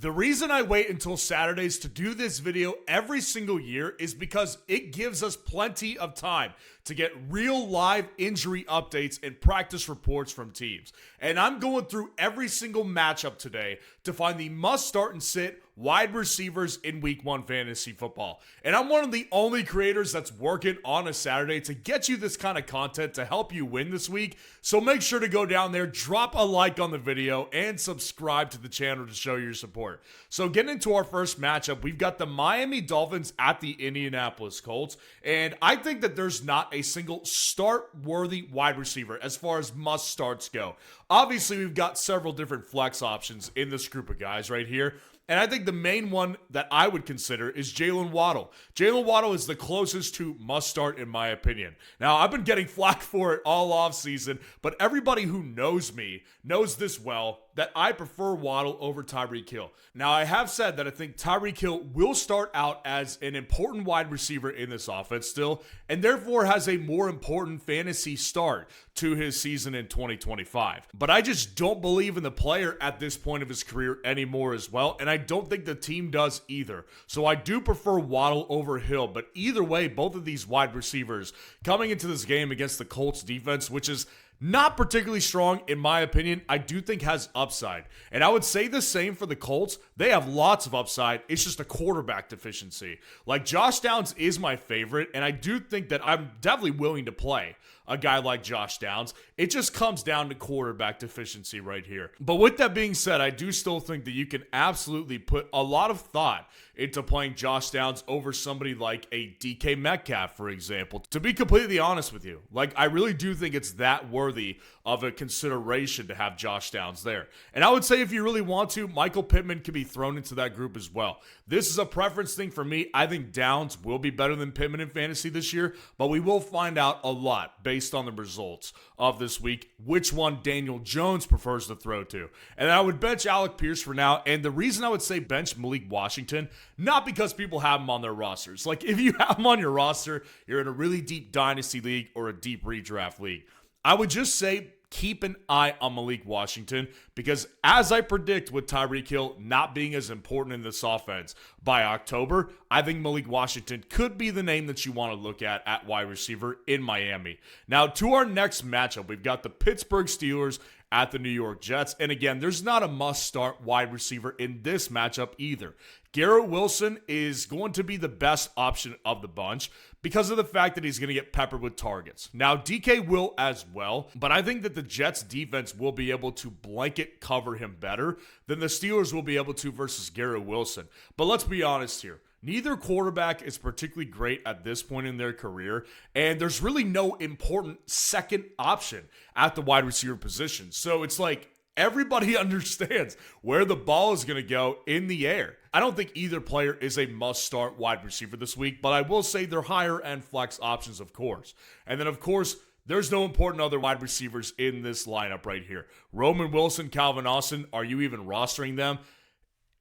The reason I wait until Saturdays to do this video every single year is because it gives us plenty of time to get real live injury updates and practice reports from teams. And I'm going through every single matchup today to find the must start and sit wide receivers in week 1 fantasy football. And I'm one of the only creators that's working on a Saturday to get you this kind of content to help you win this week. So make sure to go down there, drop a like on the video, and subscribe to the channel to show your support. So getting into our first matchup, we've got the Miami Dolphins at the Indianapolis Colts. And I think that there's not a single start-worthy wide receiver as far as must starts go. Obviously, we've got several different flex options in this group of guys right here. And I think the main one that I would consider is Jalen Waddle. Jalen Waddle is the closest to must start in my opinion. Now, I've been getting flack for it all offseason, but everybody who knows me knows this well, that I prefer Waddle over Tyreek Hill. Now, I have said that I think Tyreek Hill will start out as an important wide receiver in this offense still, and therefore has a more important fantasy start to his season in 2025. But I just don't believe in the player at this point of his career anymore as well, and I don't think the team does either. So I do prefer Waddle over Hill, but either way, both of these wide receivers coming into this game against the Colts defense, which is not particularly strong, in my opinion, I do think has upside. And I would say the same for the Colts. They have lots of upside. It's just a quarterback deficiency. Like, Josh Downs is my favorite, and I do think that I'm definitely willing to play a guy like Josh Downs. It just comes down to quarterback deficiency right here. But with that being said, I do still think that you can absolutely put a lot of thought into playing Josh Downs over somebody like a DK Metcalf, for example. To be completely honest with you, like, I really do think it's that worthy of a consideration to have Josh Downs there. And I would say if you really want to, Michael Pittman can be thrown into that group as well. This is a preference thing for me. I think Downs will be better than Pittman in fantasy this year, but we will find out a lot based on the results of this week, which one Daniel Jones prefers to throw to. And I would bench Alec Pierce for now. And the reason I would say bench Malik Washington, not because people have him on their rosters. Like, if you have him on your roster, you're in a really deep dynasty league or a deep redraft league. I would just say keep an eye on Malik Washington, because as I predict with Tyreek Hill not being as important in this offense, by October, I think Malik Washington could be the name that you want to look at wide receiver in Miami. Now, to our next matchup, we've got the Pittsburgh Steelers at the New York Jets. And again, there's not a must-start wide receiver in this matchup either. Garrett Wilson is going to be the best option of the bunch because of the fact that he's going to get peppered with targets. Now, DK will as well, but I think that the Jets defense will be able to blanket cover him better than the Steelers will be able to versus Garrett Wilson. But let's be honest here. Neither quarterback is particularly great at this point in their career, and there's really no important second option at the wide receiver position. So it's like everybody understands where the ball is going to go in the air. I don't think either player is a must-start wide receiver this week, but I will say they're higher-end flex options, of course. And then, of course, there's no important other wide receivers in this lineup right here. Roman Wilson, Calvin Austin, are you even rostering them?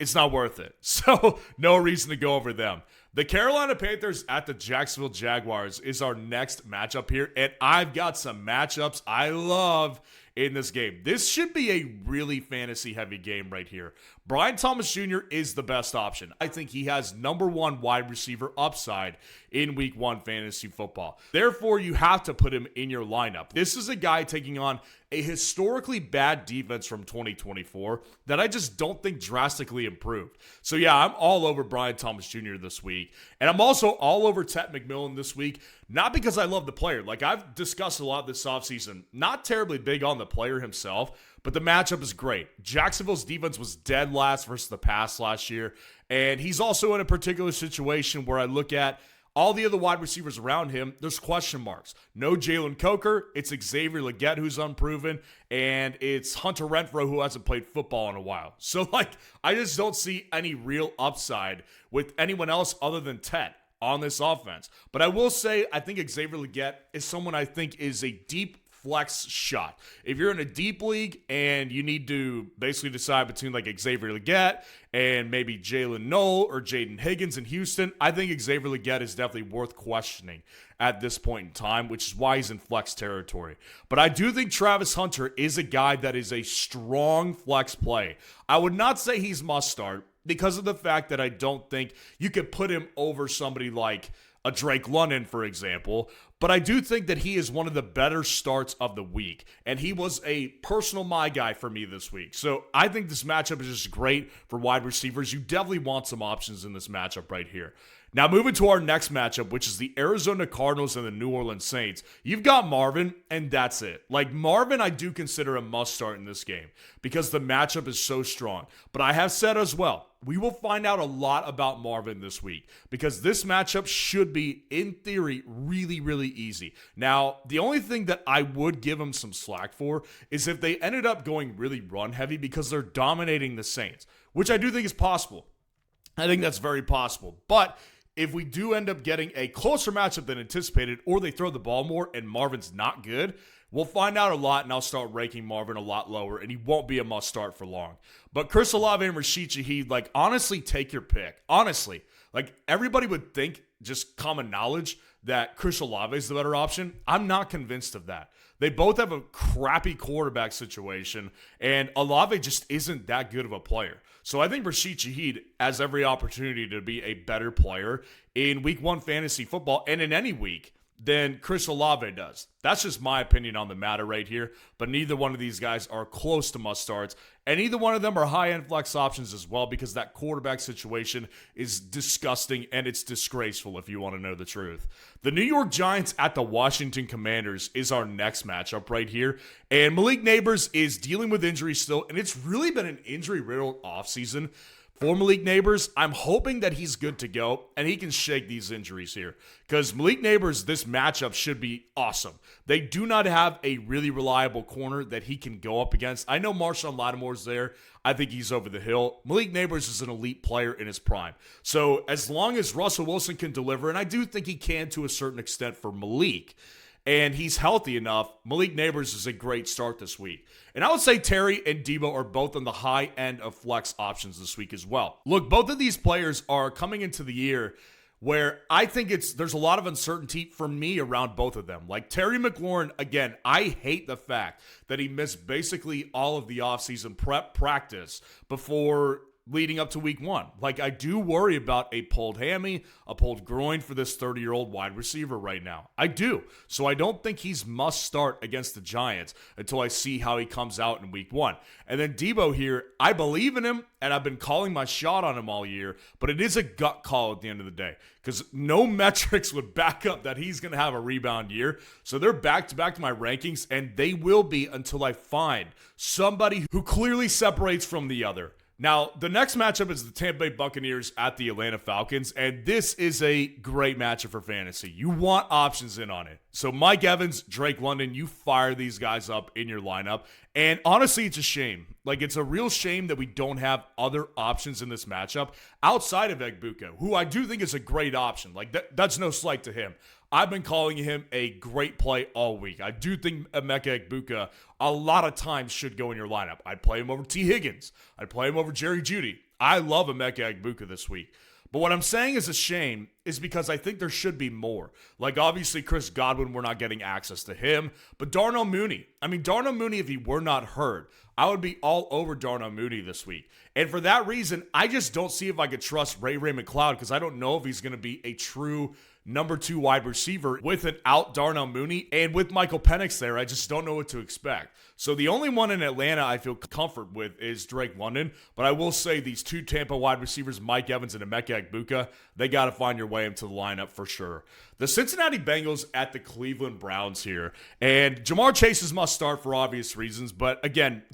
It's not worth it. So no reason to go over them. The Carolina Panthers at the Jacksonville Jaguars is our next matchup here. And I've got some matchups I love in this game. This should be a really fantasy heavy game right here. Brian Thomas Jr. is the best option. I think he has number 1 wide receiver upside in week 1 fantasy football. Therefore, you have to put him in your lineup. This is a guy taking on a historically bad defense from 2024 that I just don't think drastically improved. So yeah, I'm all over Brian Thomas Jr. this week. And I'm also all over Ted McMillan this week, not because I love the player. Like, I've discussed a lot this offseason, not terribly big on the player himself, but the matchup is great. Jacksonville's defense was dead last versus the pass last year. And he's also in a particular situation where I look at all the other wide receivers around him, there's question marks. No Jalen Coker. It's Xavier Legette, who's unproven. And it's Hunter Renfrow, who hasn't played football in a while. So, I just don't see any real upside with anyone else other than Ted on this offense. But I will say, I think Xavier Legette is someone I think is a deep flex shot. If you're in a deep league and you need to basically decide between Xavier Legette and maybe Jalen Noel or Jaden Higgins in Houston, I think Xavier Legette is definitely worth questioning at this point in time, which is why he's in flex territory. But I do think Travis Hunter is a guy that is a strong flex play. I would not say he's must start, because of the fact that I don't think you could put him over somebody like a Drake London, for example. But I do think that he is one of the better starts of the week. And he was a personal my guy for me this week. So I think this matchup is just great for wide receivers. You definitely want some options in this matchup right here. Now, moving to our next matchup, which is the Arizona Cardinals and the New Orleans Saints. You've got Marvin, and that's it. Like, Marvin, I do consider a must start in this game because the matchup is so strong. But I have said as well, we will find out a lot about Marvin this week because this matchup should be, in theory, really, really easy. Now, the only thing that I would give him some slack for is if they ended up going really run heavy because they're dominating the Saints, which I do think is possible. I think that's very possible. But if we do end up getting a closer matchup than anticipated, or they throw the ball more and Marvin's not good, we'll find out a lot, and I'll start ranking Marvin a lot lower, and he won't be a must start for long. But Chris Olave and Rashid Shaheed, like, honestly, take your pick. Honestly, like, everybody would think, just common knowledge, that Chris Olave is the better option. I'm not convinced of that. They both have a crappy quarterback situation, and Olave just isn't that good of a player. So I think Rashid Shaheed has every opportunity to be a better player in week 1 fantasy football and in any week than Chris Olave does. That's just my opinion on the matter right here, but neither one of these guys are close to must starts, and either one of them are high-end flex options as well because that quarterback situation is disgusting and it's disgraceful if you want to know the truth. The New York Giants at the Washington Commanders is our next matchup right here, and Malik Neighbors is dealing with injury still, and it's really been an injury-riddled offseason for Malik Neighbors. I'm hoping that he's good to go and he can shake these injuries here because Malik Neighbors, this matchup should be awesome. They do not have a really reliable corner that he can go up against. I know Marshawn Lattimore's there. I think he's over the hill. Malik Neighbors is an elite player in his prime. So as long as Russell Wilson can deliver, and I do think he can to a certain extent for Malik, and he's healthy enough, Malik Neighbors is a great start this week. And I would say Terry and Debo are both on the high end of flex options this week as well. Look, both of these players are coming into the year where I think there's a lot of uncertainty for me around both of them. Like Terry McLaurin, again, I hate the fact that he missed basically all of the offseason prep practice before leading up to week 1. Like, I do worry about a pulled hammy, a pulled groin for this 30-year-old wide receiver right now. I do. So I don't think he's must start against the Giants until I see how he comes out in week 1. And then Debo here, I believe in him, and I've been calling my shot on him all year, but it is a gut call at the end of the day because no metrics would back up that he's going to have a rebound year. So they're back-to-back to my rankings, and they will be until I find somebody who clearly separates from the other. Now, the next matchup is the Tampa Bay Buccaneers at the Atlanta Falcons, and this is a great matchup for fantasy. You want options in on it. So Mike Evans, Drake London, you fire these guys up in your lineup. And honestly, it's a shame. Like, it's a real shame that we don't have other options in this matchup outside of Egbuka, who I do think is a great option. Like, that's no slight to him. I've been calling him a great play all week. I do think Emeka Egbuka a lot of times should go in your lineup. I'd play him over T. Higgins. I'd play him over Jerry Jeudy. I love Emeka Egbuka this week. But what I'm saying is a shame is because I think there should be more. Like, obviously, Chris Godwin, we're not getting access to him. But Darnell Mooney. I mean, Darnell Mooney, if he were not hurt, I would be all over Darnell Mooney this week. And for that reason, I just don't see if I could trust Ray McCloud because I don't know if he's going to be a true number 2 wide receiver with an out Darnell Mooney. And with Michael Penix there, I just don't know what to expect. So the only one in Atlanta I feel comfort with is Drake London. But I will say these 2 Tampa wide receivers, Mike Evans and Emeka Egbuka, they got to find your way into the lineup for sure. The Cincinnati Bengals at the Cleveland Browns here. And Jamar Chase is must start for obvious reasons. But again,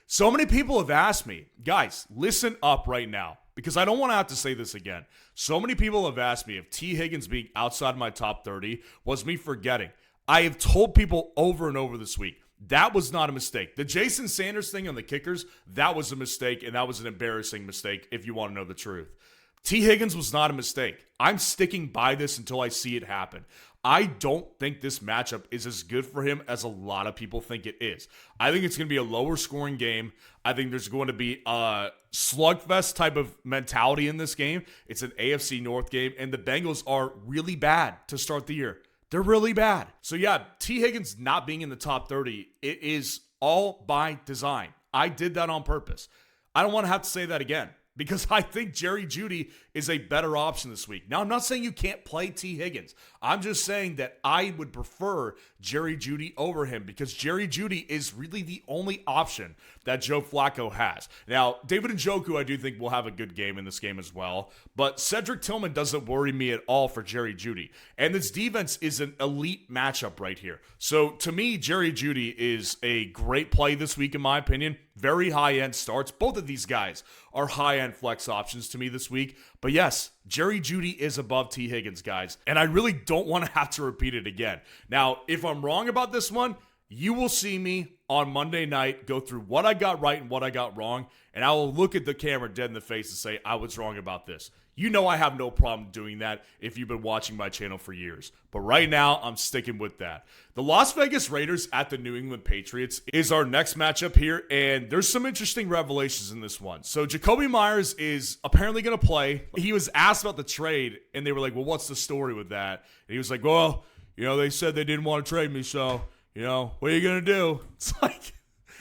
so many people have asked me, guys, listen up right now, because I don't want to have to say this again. So many people have asked me if T. Higgins being outside my top 30 was me forgetting. I have told people over and over this week, that was not a mistake. The Jason Sanders thing on the kickers, that was a mistake, and that was an embarrassing mistake if you want to know the truth. T. Higgins was not a mistake. I'm sticking by this until I see it happen. I don't think this matchup is as good for him as a lot of people think it is. I think it's going to be a lower scoring game. I think there's going to be a slugfest type of mentality in this game. It's an AFC North game, and the Bengals are really bad to start the year. They're really bad. So yeah, T. Higgins not being in the top 30, it is all by design. I did that on purpose. I don't want to have to say that again. because I think Jerry Jeudy is a better option this week. Now, I'm not saying you can't play T. Higgins. I'm just saying that I would prefer Jerry Jeudy over him because Jerry Jeudy is really the only option that Joe Flacco has. Now, David Njoku, I do think will have a good game in this game as well, but Cedric Tillman doesn't worry me at all for Jerry Jeudy. And this defense is an elite matchup right here. So to me, Jerry Jeudy is a great play this week, in my opinion. Very high-end starts. Both of these guys are high-end flex options to me this week. But yes, Jerry Jeudy is above T. Higgins, guys. And I really don't want to have to repeat it again. Now, if I'm wrong about this one, you will see me on Monday night go through what I got right and what I got wrong, and I will look at the camera dead in the face and say, I was wrong about this. You know I have no problem doing that if you've been watching my channel for years. But right now, I'm sticking with that. The Las Vegas Raiders at the New England Patriots is our next matchup here, and there's some interesting revelations in this one. So Jacoby Myers is apparently going to play. He was asked about the trade, and they were like, well, what's the story with that? And he was like, well, they said they didn't want to trade me, so, what are you going to do? It's like...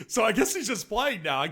So I guess he's just playing now. I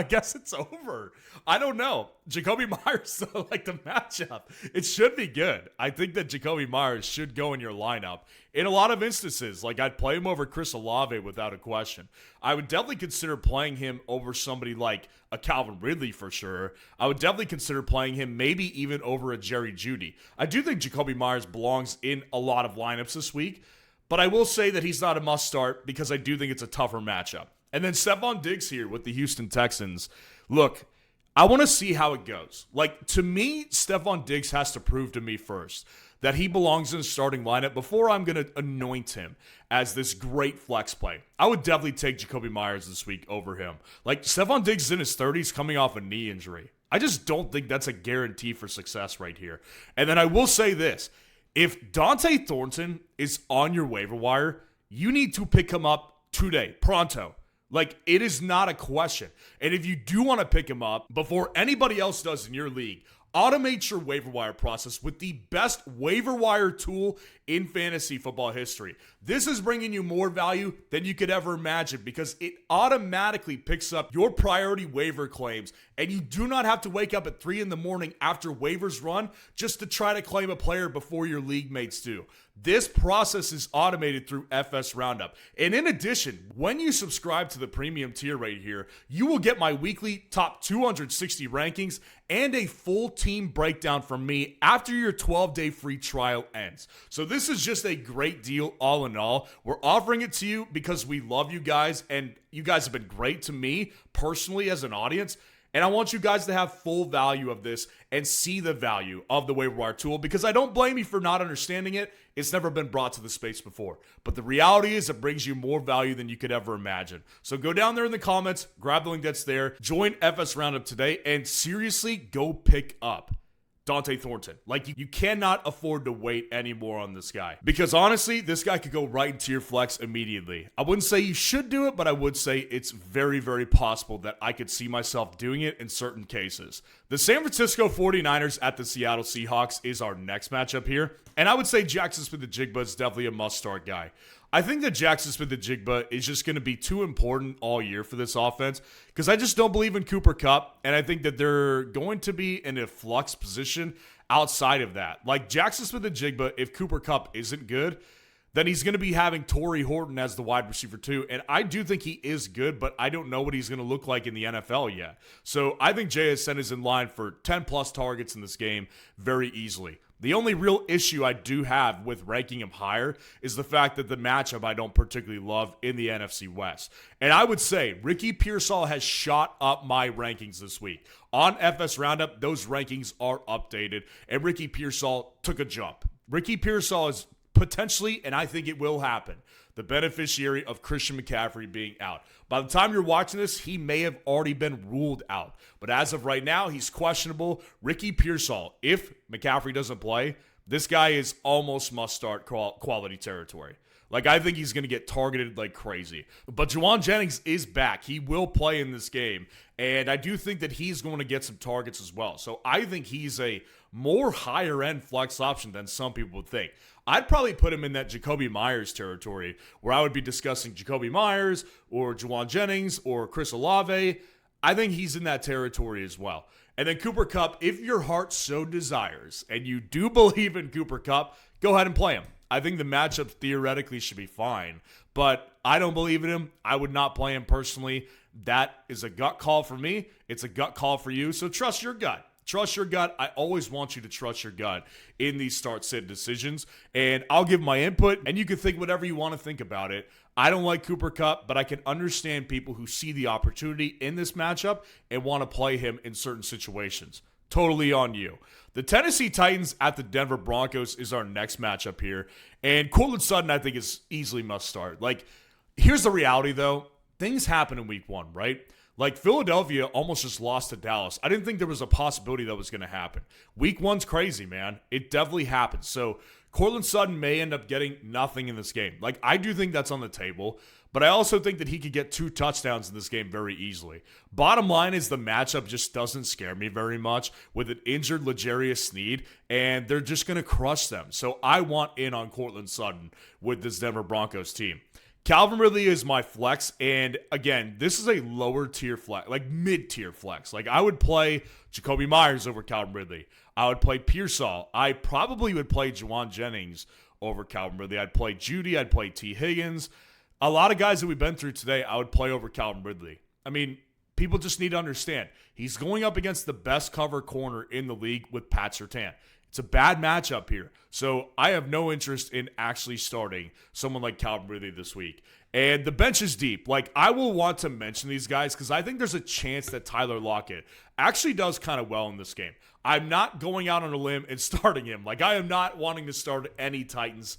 guess it's over. I don't know. Jacoby Myers, like the matchup, it should be good. I think that Jacoby Myers should go in your lineup. In a lot of instances, like I'd play him over Chris Olave without a question. I would definitely consider playing him over somebody like a Calvin Ridley for sure. I would definitely consider playing him maybe even over a Jerry Jeudy. I do think Jacoby Myers belongs in a lot of lineups this week, but I will say that he's not a must start because I do think it's a tougher matchup. And then Stephon Diggs here with the Houston Texans. Look, I want to see how it goes. Like, to me, Stephon Diggs has to prove to me first that he belongs in the starting lineup before I'm going to anoint him as this great flex play. I would definitely take Jacoby Myers this week over him. Like, Stephon Diggs is in his 30s coming off a knee injury. I just don't think that's a guarantee for success right here. And then I will say this. If Dante Thornton is on your waiver wire, you need to pick him up today, pronto. Like, it is not a question. And if you do want to pick him up before anybody else does in your league, automate your waiver wire process with the best waiver wire tool in fantasy football history. This is bringing you more value than you could ever imagine because it automatically picks up your priority waiver claims, and you do not have to wake up at 3 in the morning after waivers run just to try to claim a player before your league mates do. This process is automated through FS Roundup. And in addition, when you subscribe to the premium tier right here, you will get my weekly top 260 rankings and a full team breakdown from me after your 12-day free trial ends. So this is just a great deal all in all. We're offering it to you because we love you guys, and you guys have been great to me personally as an audience. And I want you guys to have full value of this and see the value of the waiver wire tool because I don't blame you for not understanding it. It's never been brought to the space before. But the reality is it brings you more value than you could ever imagine. So go down there in the comments, grab the link that's there, join FS Roundup today, and seriously go pick up Dante Thornton. Like, you cannot afford to wait anymore on this guy. Because honestly, this guy could go right into your flex immediately. I wouldn't say you should do it, but I would say it's very, very possible that I could see myself doing it in certain cases. The San Francisco 49ers at the Seattle Seahawks is our next matchup here. And I would say Jackson Smith-Njigba is definitely a must-start guy. I think that Jackson Smith-Njigba is just going to be too important all year for this offense because I just don't believe in Cooper Kupp, and I think that they're going to be in a flux position outside of that. Like Jackson Smith-Njigba, if Cooper Kupp isn't good, then he's going to be having Torrey Horton as the wide receiver too, and I do think he is good, but I don't know what he's going to look like in the NFL yet. So I think JSN is in line for 10-plus targets in this game very easily. The only real issue I do have with ranking him higher is the fact that the matchup I don't particularly love in the NFC West. And I would say Ricky Pearsall has shot up my rankings this week. On FS Roundup, those rankings are updated, and Ricky Pearsall took a jump. Ricky Pearsall is potentially, and I think it will happen, the beneficiary of Christian McCaffrey being out. By the time you're watching this, he may have already been ruled out. But as of right now, he's questionable. Ricky Pearsall, if McCaffrey doesn't play, this guy is almost must-start quality territory. Like, I think he's going to get targeted like crazy. But Juwan Jennings is back. He will play in this game. And I do think that he's going to get some targets as well. So I think he's a more higher-end flex option than some people would think. I'd probably put him in that Jacoby Myers territory where I would be discussing Jacoby Myers or Juwan Jennings or Chris Olave. I think he's in that territory as well. And then Cooper Kupp, if your heart so desires, and you do believe in Cooper Kupp, go ahead and play him. I think the matchup theoretically should be fine, but I don't believe in him. I would not play him personally. That is a gut call for me. It's a gut call for you, so trust your gut. Trust your gut. I always want you to trust your gut in these start-sit decisions, and I'll give my input, and you can think whatever you want to think about it. I don't like Cooper Kupp, but I can understand people who see the opportunity in this matchup and want to play him in certain situations. Totally on you. The Tennessee Titans at the Denver Broncos is our next matchup here, and Courtland Sutton, I think, is easily must start. Like, here's the reality, though. Things happen in week one, right? Like, Philadelphia almost just lost to Dallas. I didn't think there was a possibility that was going to happen. Week one's crazy, man. It definitely happens. So, Courtland Sutton may end up getting nothing in this game. Like, I do think that's on the table, but I also think that he could get 2 touchdowns in this game very easily. Bottom line is the matchup just doesn't scare me very much with an injured L'Jarius Sneed, and they're just going to crush them. So, I want in on Courtland Sutton with this Denver Broncos team. Calvin Ridley is my flex, and again, this is a lower tier flex, like mid-tier flex. Like, I would play Jacoby Myers over Calvin Ridley. I would play Pearsall. I probably would play Juwan Jennings over Calvin Ridley. I'd play Judy. I'd play T. Higgins. A lot of guys that we've been through today, I would play over Calvin Ridley. I mean, people just need to understand. He's going up against the best cover corner in the league with Pat Surtain. It's a bad matchup here. So I have no interest in actually starting someone like Calvin Ridley this week. And the bench is deep. Like, I will want to mention these guys because I think there's a chance that Tyler Lockett actually does kind of well in this game. I'm not going out on a limb and starting him. Like, I am not wanting to start any Titans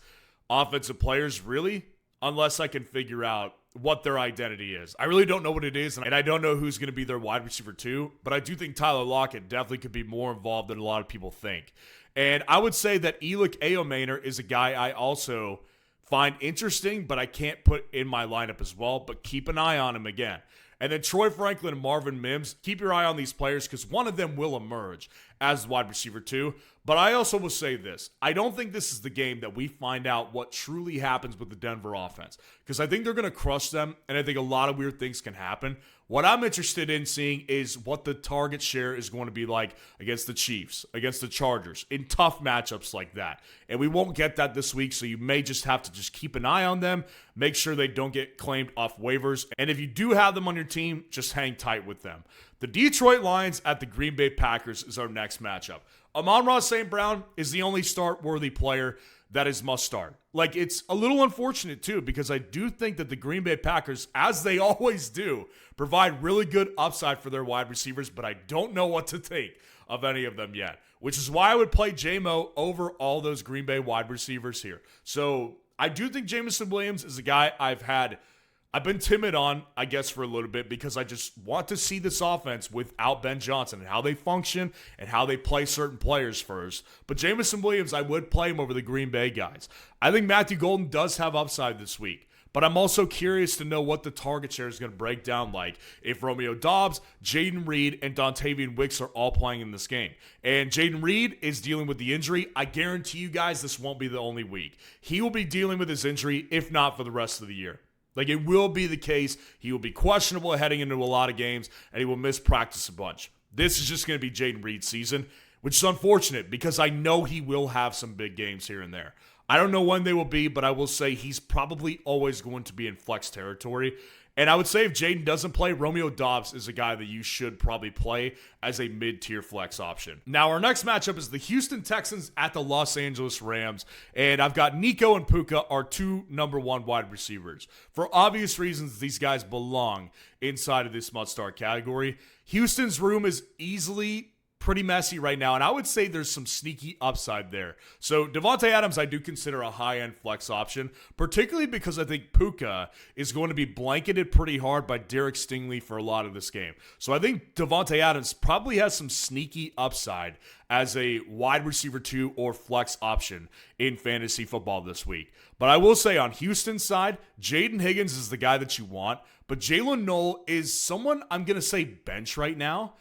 offensive players, really, unless I can figure out what their identity is. I really don't know what it is, and I don't know who's going to be their wide receiver too, but I do think Tyler Lockett definitely could be more involved than a lot of people think. And I would say that Elick Ayomaner is a guy I also find interesting, but I can't put in my lineup as well, but keep an eye on him again. And then Troy Franklin and Marvin Mims, keep your eye on these players because one of them will emerge as the wide receiver too. But I also will say this. I don't think this is the game that we find out what truly happens with the Denver offense because I think they're going to crush them, and I think a lot of weird things can happen. What I'm interested in seeing is what the target share is going to be like against the Chiefs, against the Chargers, in tough matchups like that. And we won't get that this week, so you may just have to just keep an eye on them, make sure they don't get claimed off waivers. And if you do have them on your team, just hang tight with them. The Detroit Lions at the Green Bay Packers is our next matchup. Amon-Ra St. Brown is the only start-worthy player that is must start. Like, it's a little unfortunate, too, because I do think that the Green Bay Packers, as they always do, provide really good upside for their wide receivers, but I don't know what to think of any of them yet, which is why I would play J-Mo over all those Green Bay wide receivers here. So I do think Jameson Williams is a guy I've been timid on, I guess, for a little bit because I just want to see this offense without Ben Johnson and how they function and how they play certain players first. But Jameson Williams, I would play him over the Green Bay guys. I think Matthew Golden does have upside this week, but I'm also curious to know what the target share is going to break down like if Romeo Doubs, Jaden Reed, and Dontavian Wicks are all playing in this game. And Jaden Reed is dealing with the injury. I guarantee you guys this won't be the only week. He will be dealing with his injury, if not for the rest of the year. Like, it will be the case. He will be questionable heading into a lot of games, and he will miss practice a bunch. This is just going to be Jaden Reed's season, which is unfortunate because I know he will have some big games here and there. I don't know when they will be, but I will say he's probably always going to be in flex territory. And I would say if Jaden doesn't play, Romeo Doubs is a guy that you should probably play as a mid-tier flex option. Now, our next matchup is the Houston Texans at the Los Angeles Rams. And I've got Nico and Puka, our 2 number 1 wide receivers. For obvious reasons, these guys belong inside of this must-start category. Houston's room is easily pretty messy right now, and I would say there's some sneaky upside there. So Devontae Adams I do consider a high-end flex option, particularly because I think Puka is going to be blanketed pretty hard by Derek Stingley for a lot of this game. So I think Devontae Adams probably has some sneaky upside as a wide receiver 2 or flex option in fantasy football this week. But I will say on Houston's side, Jaden Higgins is the guy that you want, but Jalen Noel is someone I'm going to say bench right now.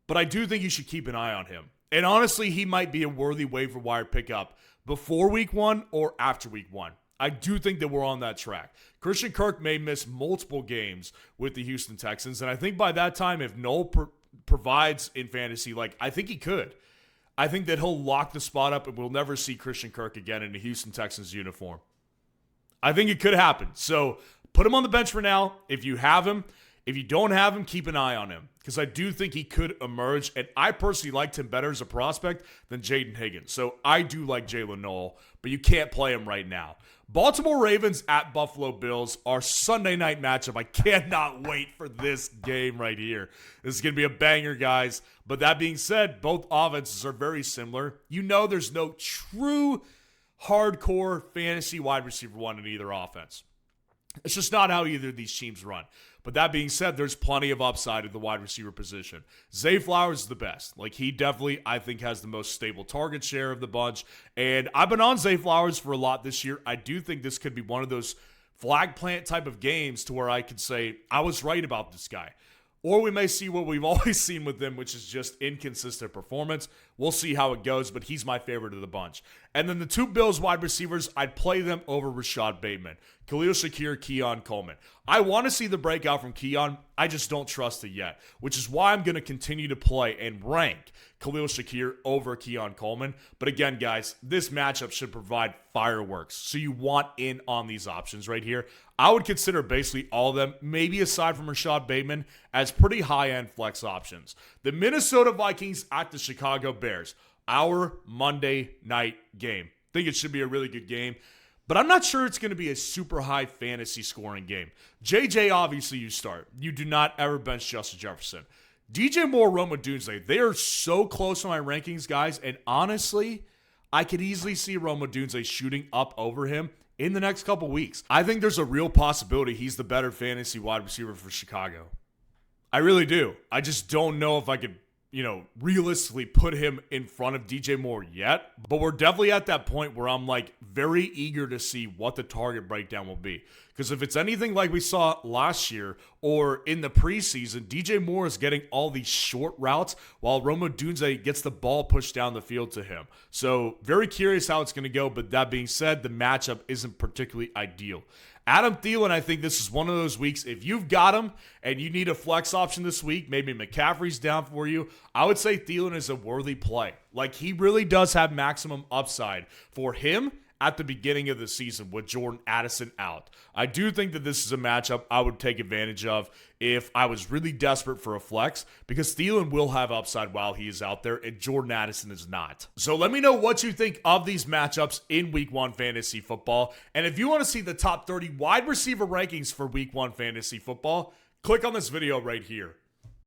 But I do think you should keep an eye on him. And honestly, he might be a worthy waiver wire pickup before week 1 or after week 1. I do think that we're on that track. Christian Kirk may miss multiple games with the Houston Texans. And I think by that time, if Noel provides in fantasy, like, I think he could. I think that he'll lock the spot up and we'll never see Christian Kirk again in a Houston Texans uniform. I think it could happen. So put him on the bench for now if you have him. If you don't have him, keep an eye on him because I do think he could emerge. And I personally liked him better as a prospect than Jaden Higgins. So I do like Jalen Noel, but you can't play him right now. Baltimore Ravens at Buffalo Bills, our Sunday night matchup. I cannot wait for this game right here. This is going to be a banger, guys. But that being said, both offenses are very similar. You know there's no true hardcore fantasy wide receiver one in either offense. It's just not how either of these teams run. But that being said, there's plenty of upside at the wide receiver position. Zay Flowers is the best. Like, he definitely, I think, has the most stable target share of the bunch. And I've been on Zay Flowers for a lot this year. I do think this could be one of those flag plant type of games to where I could say, I was right about this guy. Or we may see what we've always seen with him, which is just inconsistent performance. We'll see how it goes, but he's my favorite of the bunch. And then the two Bills wide receivers, I'd play them over Rashad Bateman. Khalil Shakir, Keon Coleman. I want to see the breakout from Keon. I just don't trust it yet, which is why I'm going to continue to play and rank Khalil Shakir over Keon Coleman. But again, guys, this matchup should provide fireworks. So you want in on these options right here. I would consider basically all of them, maybe aside from Rashad Bateman, as pretty high-end flex options. The Minnesota Vikings at the Chicago Bears, our Monday night game. I think it should be a really good game, but I'm not sure it's going to be a super high fantasy scoring game. JJ, obviously, you start. You do not ever bench Justin Jefferson. DJ Moore, Rome Odunze, they are so close to my rankings, guys, and honestly, I could easily see Rome Odunze shooting up over him in the next couple weeks. I think there's a real possibility he's the better fantasy wide receiver for Chicago. I really do. I just don't know if I could, realistically put him in front of DJ Moore yet. But we're definitely at that point where I'm like very eager to see what the target breakdown will be. Because if it's anything like we saw last year or in the preseason, DJ Moore is getting all these short routes while Rome Odunze gets the ball pushed down the field to him. So very curious how it's going to go. But that being said, the matchup isn't particularly ideal. Adam Thielen, I think this is one of those weeks. If you've got him and you need a flex option this week, maybe McCaffrey's down for you, I would say Thielen is a worthy play. Like, he really does have maximum upside for him at the beginning of the season with Jordan Addison out. I do think that this is a matchup I would take advantage of if I was really desperate for a flex, because Thielen will have upside while he is out there and Jordan Addison is not. So let me know what you think of these matchups in Week 1 Fantasy Football. And if you want to see the top 30 wide receiver rankings for Week 1 Fantasy Football, click on this video right here.